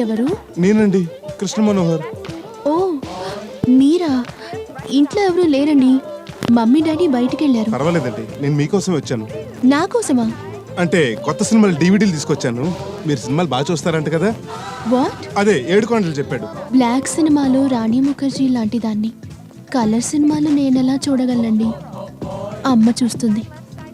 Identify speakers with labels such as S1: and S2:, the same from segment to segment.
S1: ఎవరు?
S2: నేనండి, కృష్ణ మనోహర్.
S1: ఓ మీరా? ఇంట్లో ఎవరు లేరండి. మమ్మీ డాడీ బయటికి వెళ్ళారు.
S2: పర్వాలేదండి, నేను మీకోసం వచ్చాను.
S1: నా కోసమా?
S2: అంటే కొత్త సినిమాలు డివిడీలు తీసుకొచ్చాను. మీరు సినిమాలు బాగా చూస్తారంట కదా.
S1: వాట్?
S2: అదే ఏడుకొండలు చెప్పాడు.
S1: బ్లాక్ సినిమాలో రాణి ముఖర్జీ లాంటి దాన్ని. కలర్ సినిమాలు నేనెలా చూడగలనండి? అమ్మ చూస్తుంది.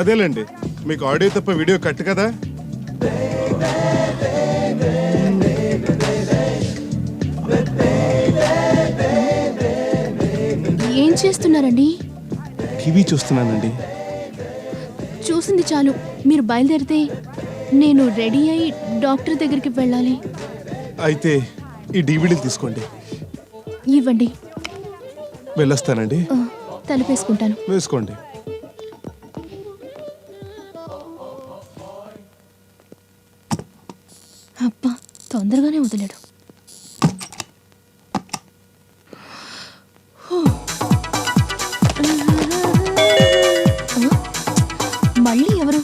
S2: అదేలేండి, మీకు ఆడియో తప్ప వీడియో కట్ కదా.
S1: ఏం చేస్తున్నారండి?
S2: టీవీ చూస్తున్నానండి.
S1: చూసింది చాలు, మీరు బయలుదేరితే నేను రెడీ అయి డాక్టర్ దగ్గరికి వెళ్ళాలి.
S2: అయితే ఈ డివిడీలు తీసుకోండి.
S1: ఇవ్వండి.
S2: వెళ్ళొస్తానండి.
S1: తలుపేసుకుంటాను.
S2: వేసుకోండి.
S1: అబ్బా, తొందరగానే వదిలేడు. మళ్ళీ ఎవరు?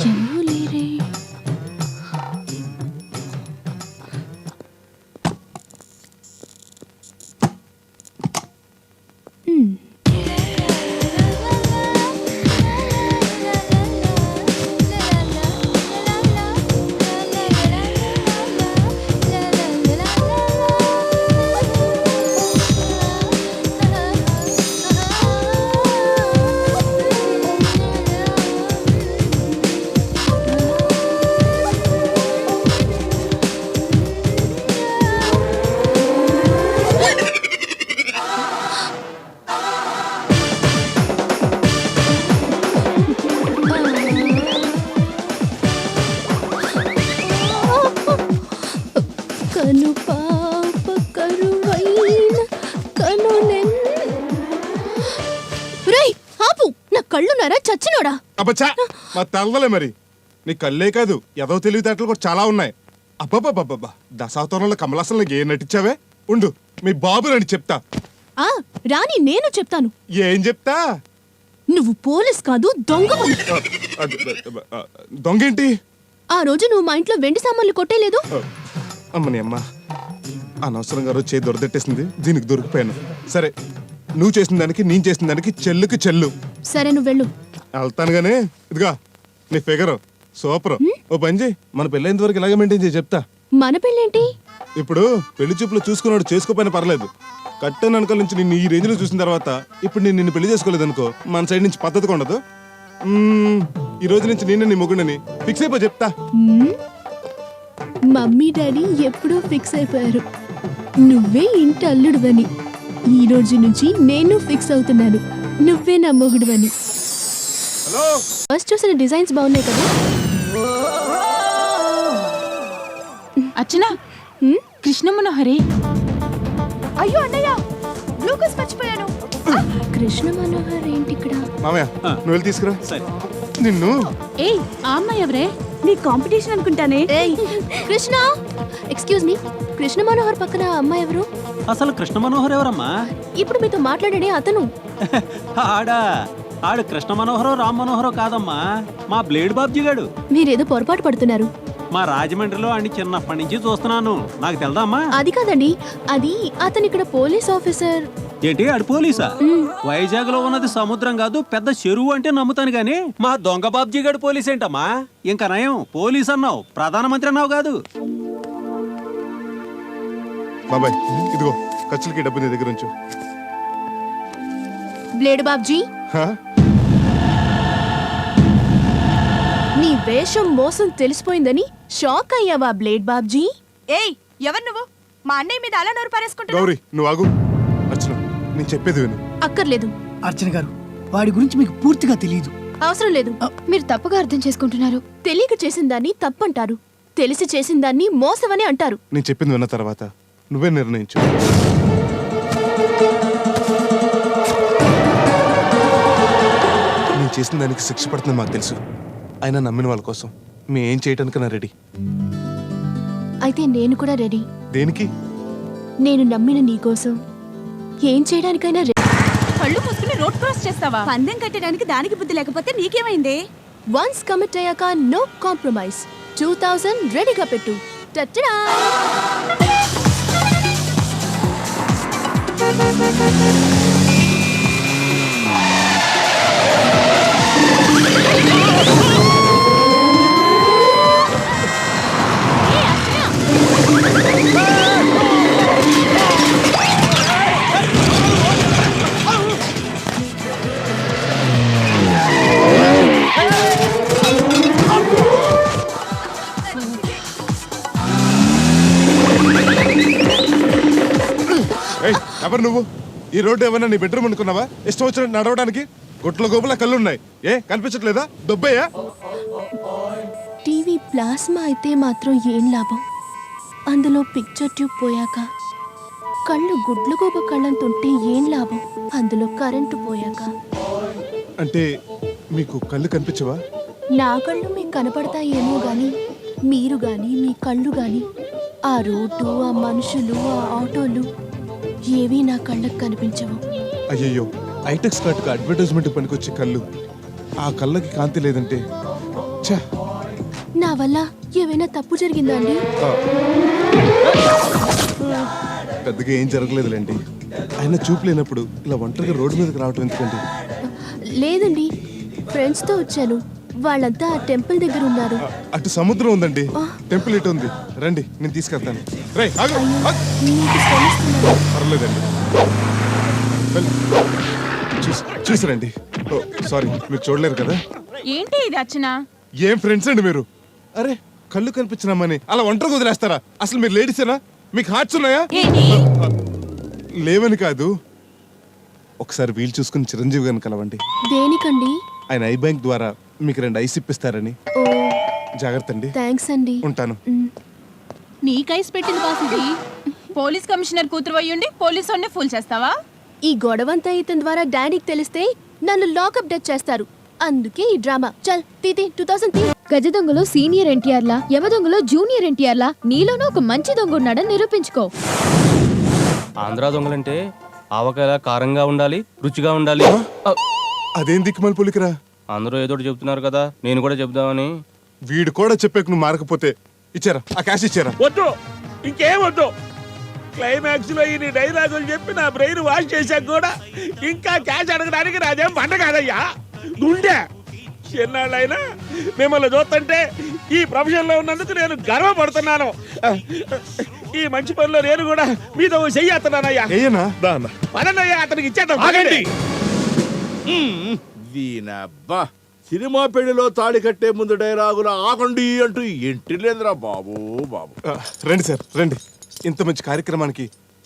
S1: ఎవరు లేరే. కను పాప కరువైన కనులెన్. రేయ్ ఆపు, నా కళ్ళున్నారా చచ్చినోడా?
S2: అబ్బచ్చా, మా తల్లలే మరి. నీ కళ్ళే కాదు, ఏదో తెలివితేటలు కూడా చాలా ఉన్నాయి. అబ్బబ్బబ్బబ్బా, దశావతారంలో కమలాసంలో ఏ నటించావే. ఉండు, మీ బాబు రండి చెప్తా.
S1: ఆ రాని, నేను చెప్తాను.
S2: ఏం చెప్తా?
S1: నువ్వు పోలీస్ కాదు, దొంగవు.
S2: దొంగేంటి?
S1: ఆ రోజు నువ్వు మా ఇంట్లో వెండి సామాన్లు కొట్టేలేదు.
S2: అమ్మని అమ్మ, అనవసరంగా రోజు చేయి దొరదెట్టేసింది, దీనికి దొరికిపోయాను. సరే, నువ్వు చేసిన దానికి నేను చేసిన దానికి చెల్లుకి చెల్లు.
S1: సరే నువ్వు వెళ్ళు.
S2: వెళ్తాను గానీ, ఇదిగా నీ ఫిగర్ సూపర్. ఓ పని చేయి, మన పెళ్ళైనంత వరకు ఇలాగే మెయింటైన్ చేయి చెప్తా.
S1: మన పెళ్ళేంటి?
S2: ఇప్పుడు పెళ్లి చూపులు చూసుకున్నాడు, చేసుకోపోయినా పర్లేదు. కట్టెన్ అనుకల నుంచి నిన్ను ఈ రేంజ్ లో చూసిన తర్వాత ఇప్పుడు నేను నిన్ను పెళ్లి చేసుకోలేదు అనుకో, మన సైడ్ నుంచి పద్ధతిగా ఉండదు. ఈ రోజు నుంచి నేను నీ మొగుడని ఫిక్స్ అయిపో చెప్తా.
S1: మమ్మీ డాడీ ఎప్పుడూ ఫిక్స్ అయిపోయారు, నువ్వే ఇంటి అల్లుడువని. ఈ రోజు నుంచి నేను ఫిక్స్ అవుతున్నాను, నువ్వే నా మొగుడువని.
S2: హలో,
S1: ఫస్ట్ చూసిన డిజైన్స్ బాగున్నాయి కదా.
S3: అర్చన, కృష్ణ మనోహరే.
S1: అయ్యో అన్నయ్య, గ్లూకోజ్ మర్చిపోయాను. కృష్ణ మనోహర్ ఏంటి ఇక్కడ?
S2: మామయ్య నువ్వు వెళ్ళి తీసుకురా. నిన్ను
S3: ఏయ్, ఆ అమ్మాయి ఎవరే? నీ కాంపిటీషన్ అనుకుంటానే.
S1: ఏయ్ కృష్ణ, ఎక్స్క్యూజ్ మీ, కృష్ణ మనోహర్ పక్కన అమ్మాయి ఎవరు?
S4: అసలు కృష్ణ మనోహర్ ఎవరమ్మా?
S1: ఇప్పుడు మీతో మాట్లాడే అతను.
S4: ఆడు కృష్ణ మనోహరో రామ్ మనోహరో కాదమ్మా, మా బ్లేడ్ బాబ్జీ గాడు.
S1: మీరేదో పొరపాటు పడుతున్నారు.
S4: మా రాజమండ్రిలో ఆడిని చిన్నప్పటి నుంచి చూస్తున్నాను, నాకు తెలుదా అమ్మా?
S1: అది కాదండి, అది అతను ఇక్కడ పోలీస్ ఆఫీసర్.
S4: ఏంటి, ఆడు పోలీసా? వైజాగ్ లో ఉన్నది సముద్రం కాదు, పెద్ద చెరువు అంటే నమ్ముతాను గాని మా దొంగ బాబ్జీ గాడు పోలీస్ ఏంటమ్మా? ఇంకా నయం, పోలీస్ అన్నావు, ప్రధానమంత్రి అన్నావు కాదు.
S2: బాబాయ్ ఇదిగో ఖర్చులకి డబ్బు నీ దగ్గర ఉంచు.
S1: బ్లేడ్ బాబ్జీ, నీ వేషం మోసం తెలిసిపోయిందని షాక్ అయ్యావా బ్లేడ్ బాబ్జీ?
S3: ఏయ్, ఎవరు నువ్వు? మా అన్నయ్య మీద అలా నోరు పారేసుకుంటున్నావు.
S2: గౌరీ నువ్వు ఆగు. అర్చన, నేను చెప్పేది విను.
S1: అక్కర్లేదు.
S5: అర్చన గారు, వాడి గురించి మీకు పూర్తిగా తెలియదు.
S1: అవసరం లేదు, మీరు తప్పుగా అర్థం చేసుకుంటున్నారు. తెలియక చేసిన దాన్ని తప్పంటారు, తెలిసి చేసిన దాన్ని మోసమని అంటారు.
S2: నేను చెప్పింది విన్న తర్వాత నువ్వే నిర్ణయించు. నేను చేసిన దానికి శిక్ష పడుతుంది మాకు తెలుసు, అయినా నమ్మిన వాళ్ళ కోసం మేము ఏం చేయటానికన్నా రెడీ.
S1: అయితే నేను కూడా రెడీ.
S2: దేనికి?
S1: నేను నమ్మిన నీకోసం ఏం చేయడానికైనా రెడీ.
S3: కళ్ళు మూసుకుని రోడ్ క్రాస్ చేస్తావా? పందెం కట్టడానికి దానికి బుద్ధి లేకపోతే నీకేమైంది?
S1: వన్స్ కమిట్ అయ్యాక నో కాంప్రమైజ్. 2000 రెడీగా పెట్టు. టట్టడా!
S2: ఏయ్, ఎవరు నువ్వు? ఈ రోడ్డు ఏమన్నా నీ బెడ్రూమ్ అనుకున్నావా? ఇష్టం వచ్చినట్టు నడవడానికి గుట్ల గోపుల కళ్ళున్నాయి. ఏ కనిపించట్లేదా? దొబ్బయ్యా?
S1: టీవీ ప్లాస్మా అయితే మాత్రం ఏం లాభం? అందులో పిక్చర్ ట్యూబ్ పోయాక కళ్ళు గుడ్లగూబ కళ్ళంతుంటే ఏం లాభం? అందులో కరెంటు పోయాక.
S2: అంటే మీకు కళ్ళు కనిపించవా?
S1: నా కళ్ళు మీకు కనపడతాయేమో గాని మీరు గాని మీ కళ్ళు గాని ఆ రోడ్డు, ఆ మనుషులు, ఆ ఆటోలు ఏవీ నా కళ్ళకు కనిపించవు.
S2: అయ్యయ్యో, ఐటెక్స్ కార్డుకు అడ్వర్టైజ్మెంట్ పనికొచ్చే కళ్ళు, ఆ కళ్ళకి కాంతి లేదంటే ఛా!
S1: నా వల్ల ఏమైనా తప్పు జరిగిందా అండి?
S2: పెద్దగా ఏం జరగలేదులేండి. ఆయన చూపు లేనప్పుడు ఇలా ఒంటరిగా రోడ్డు మీదకి రావటం ఎందుకండి?
S1: లేదండి, ఫ్రెండ్స్తో వచ్చాను. వాళ్ళంతా ఆ టెంపుల్ దగ్గర ఉన్నారు.
S2: అటు సముద్రం ఉందండి, టెంపుల్ ఇటు ఉంది. రండి, నేను తీసుకెళ్తాను. రేయ్, ఆగు, ఆగు.
S1: మీకు శ్రమిస్తున్నాను.
S2: పర్లేదండి, చూసిరండి. ఓ సారీ, మీరు చూడలేరు కదా.
S3: ఏంటి ఇది అర్చన?
S2: ఏం ఫ్రెండ్స్ అండి మీరు? అరే, కళ్ళు కనిపించినామని అలా ఒంటరిగా వదిలేస్తారా? అసలు మీరు లేడీసేనా? మీకు హార్ట్స్ ఉన్నాయా?
S3: ఏంటి?
S2: లేవని కాదు, ఒకసారి వీలు చూసుకుని చిరంజీవి గారిని కలవండి.
S1: దేనికండి?
S2: ఆయన ఐ బ్యాంక్ ద్వారా మీకు 2 ఐస్ ఇప్పిస్తారని.
S1: ఓ,
S2: జాగ్రత్త అండి.
S1: థ్యాంక్స్ అండి.
S2: ఉంటాను.
S3: నీకైస్ పెట్టింది కాఫీ. పోలీస్ కమిషనర్ కూతురు అయ్యుండి పోలీసు వాడిని ఫుల్ చేస్తావా?
S1: ఈ గొడవంతా ఇతని ద్వారా డాడీకి తెలిస్తే నన్ను లాకప్ డెత్ చేస్తారు. అందుకే ఈ డ్రామా. చల్ తీతి 2000 తీ.
S6: గజ దొంగలో సీనియర్ ఎన్టీఆర్ లా, యమ దొంగలో జూనియర్ ఎన్టీఆర్ లా నీలోనూ ఒక మంచి దొంగ ఉన్నాడని నిరూపించుకో.
S7: ఆంధ్రా దొంగలంటే ఆవకాయ కారంగా ఉండాలి, రుచిగా ఉండాలి.
S2: అదేం దిక్కుమని పులికిరా?
S7: అందరూ ఏదో ఒకటి చెప్తున్నారు కదా, నేను కూడా చెప్దామని.
S2: వీడు కూడా చెప్పాక నువ్వు మారకపోతే ఇచ్చారా? ఆ క్యాష్ ఇచ్చారా?
S8: వద్దు, ఇంకేం వద్దు. క్లైమాక్స్ లో ఈ డైలాగులు చెప్పి నా బ్రెయిన్ వాష్ చేశాక కూడా ఇంకా క్యాష్ అడగడానికి నాదేం పంట కాదయ్యా, గుండె. ఎన్నాళ్ళైనా మిమ్మల్ని చూస్తుంటే ఈ ప్రొఫెషన్ లో ఉన్నందుకు నేను గర్వపడుతున్నాను. ఈ మంచి పనిలో నేను కూడా మీతో చెయ్యేస్తున్నానయ్యా.
S2: ఏయనా?
S8: పదనయ్యా, అతనికి ఇచ్చేద్దాం.
S9: ఆగండి. వీనబ్బా, సినిమా పెళ్లిలో తాళి కట్టే ముందు డైలాగులు ఆగండి అంటూ ఎంట్రీలేదురా బాబు.
S2: రండి సార్, రండి. ఇంత మంచి కార్యక్రమానికి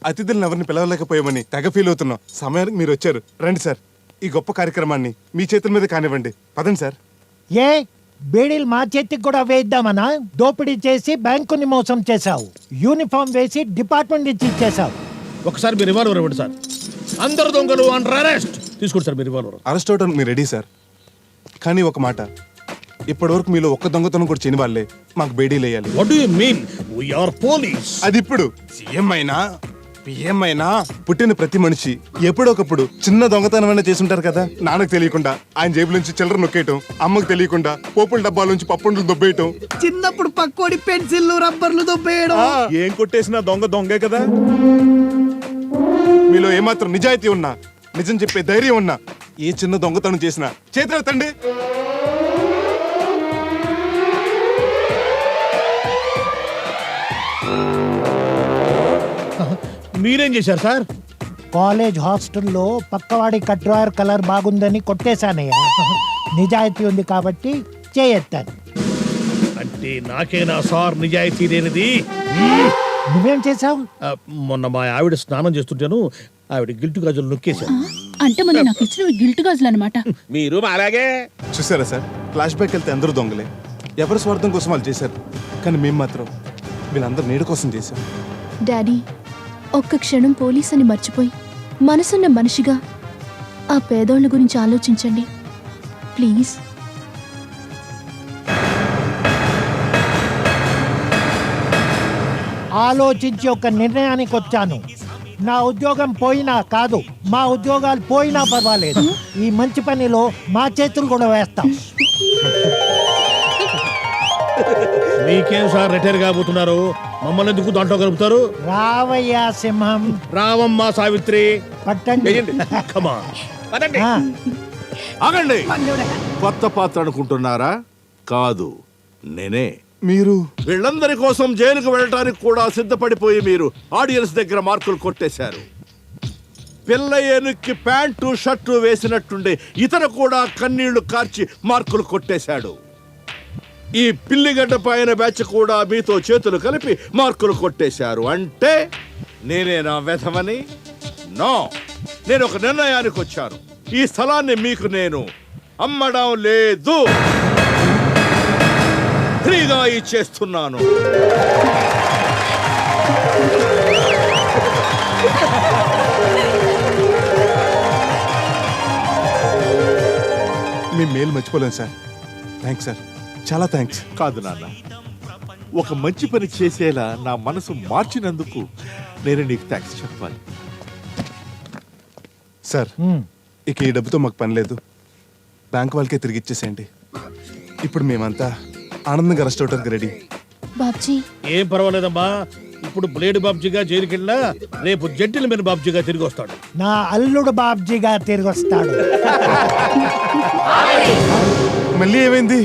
S2: అతిథులను ఎవరిని పిలవలేకపోయామని తెగ ఫీల్ అవుతున్నాం. సమయానికి మీరు వచ్చారు. రండి సార్, ఈ గొప్ప కార్యక్రమాన్ని మీ చేతుల మీద కానివ్వండి. పదండి సార్.
S10: ఏ బేడీలు మా చేతికి కూడా వేద్దామనా? దోపిడీ చేసి బ్యాంకుని మోసం చేశావు, యూనిఫామ్ వేసి డిపార్ట్మెంట్ నుంచి ఇచ్చేశావు.
S8: ఒకసారి మీరు రివాల్వర్ ఇవ్వండి సార్. అందరు దొంగలు అండర్ అరెస్ట్. తీసుకోండి సార్ మీరు రివాల్వర్.
S2: అరెస్ట్ అవడానికి మీరు రెడీ సార్. కానీ ఒక మాట, ఇప్పటివరకు మీలో ఒక్క దొంగతనం కూడా చేయని వాళ్ళే మాకు బేడీలు వేయాలి.
S8: What do you mean? We are police.
S2: అది ఇప్పుడు సీఎం అయినా పిఎం అయినా పుట్టిన ప్రతి మనిషి ఎప్పుడొకప్పుడు చిన్న దొంగతనమైనా చేసుంటారు కదా. నాన్నకు తెలియకుండా ఆయన జేబుల నుంచి చిల్లర నొక్కేయటం, అమ్మకు తెలియకుండా పోపుల డబ్బాల నుంచి పప్పుండలు దొబ్బేయటం,
S5: చిన్నప్పుడు పక్కోడి పెన్సిల్లు రబ్బర్లు దొబ్బేయడం.
S2: ఏం కొట్టేసినా దొంగ దొంగే కదా. మీలో ఏమాత్రం నిజాయితీ ఉన్నా, నిజం చెప్పే ధైర్యం ఉన్నా, ఏ చిన్న దొంగతనం చేసినా చేతులెత్తండి.
S8: మీరేం చేశారు సార్?
S10: కాలేజ్ హాస్టల్లో పక్కవాడి కట్రాయర్ కలర్ బాగుందని కొట్టేశానయ్యా. నిజాయితీ ఉంది కాబట్టి చేయెత్తాను.
S8: అంటే నాకేనా సార్ నిజాయితీ లేనిది?
S10: నువ్వేం చేశావు?
S8: మొన్న మా ఆవిడ స్నానం చేస్తుంటాను, ఆవిడ గిల్టు గాజులు నొక్కేశాను.
S6: అంటే మన నాకు ఇచ్చిన గిల్ట్ గాజులు అనమాట.
S8: మీరు అలాగే
S2: చూసారా సార్, ఫ్లాష్ బ్యాక్ వెళ్తే అందరూ దొంగలే. ఎవరి స్వార్థం కోసం వాళ్ళు చేశారు, కానీ మేము మాత్రం వీళ్ళందరూ నీడ కోసం చేశాం.
S1: డాడీ, ఒక్క క్షణం పోలీస్ అని మర్చిపోయి మనసున్న మనిషిగా ఆ పేదోళ్ళ గురించి ఆలోచించండి ప్లీజ్.
S10: ఆలోచించి ఒక నిర్ణయానికి వచ్చాను. నా ఉద్యోగం పోయినా కాదు, మా ఉద్యోగాలు పోయినా పర్వాలేదు. ఈ మంచి పనిలో మా చేతులు కూడా వేస్తాం.
S8: మీకేం సార్ రిటైర్ కాబోతున్నారు, మమ్మల్ని ఎందుకు దాంట్లో కలుపుతారు?
S10: రావయ్యా సింహం,
S8: రావమ్మా సావిత్రి,
S10: పట్టండి.
S8: Come on. పదండి.
S10: ఆ,
S9: ఆగండి. కొత్త పాత్ర అనుకుంటున్నారా? కాదు, నేనే.
S2: మీరు
S9: వీళ్ళందరి కోసం జైలుకు వెళ్ళటానికి కూడా సిద్ధపడిపోయి మీరు ఆడియన్స్ దగ్గర మార్కులు కొట్టేశారు. పిల్ల ఏనుక్కి ప్యాంటు షర్టు వేసినట్టుండే ఇతను కూడా కన్నీళ్లు కార్చి మార్కులు కొట్టేశాడు. ఈ పిల్లిగడ్డ పైన బ్యాచ్ కూడా మీతో చేతులు కలిపి మార్కులు కొట్టేశారు. అంటే నేనే నా వెధవని? నో, నేను ఒక నిర్ణయానికి వచ్చాను. ఈ స్థలాన్ని మీకు నేను అమ్మడం లేదు, ఫ్రీగా ఇచ్చేస్తున్నాను.
S2: మీ మేలు మర్చిపోలేను సార్. థ్యాంక్స్ సార్, చాలా థ్యాంక్స్.
S9: కాదు నాన్న, ఒక మంచి పని చేసేలా నా మనసు మార్చినందుకు నేను నీకు థ్యాంక్స్ చెప్పాలి.
S2: సార్,
S10: ఉమ్.
S2: ఇక ఈ డబ్బుతో మాకు పని లేదు. బ్యాంక్ వాళ్ళకే తిరిగి ఇచ్చేసేయండి. ఇప్పుడు మేమంతా ఆనందంగా రెస్ట్ అవడానికి రెడీ.
S1: బాబ్జీ,
S8: ఏం పర్వాలేదమ్మా. ఇప్పుడు బ్లేడ్ బాబ్జీగా జైలుకి వెళ్ళినా రేపు జెంటిల్మెన్ బాబ్జీగా తిరిగి వస్తాడు.
S10: నా అల్లుడు బాబ్జీగా తిరిగి వస్తాడు.
S2: మళ్ళీ ఏమైంది?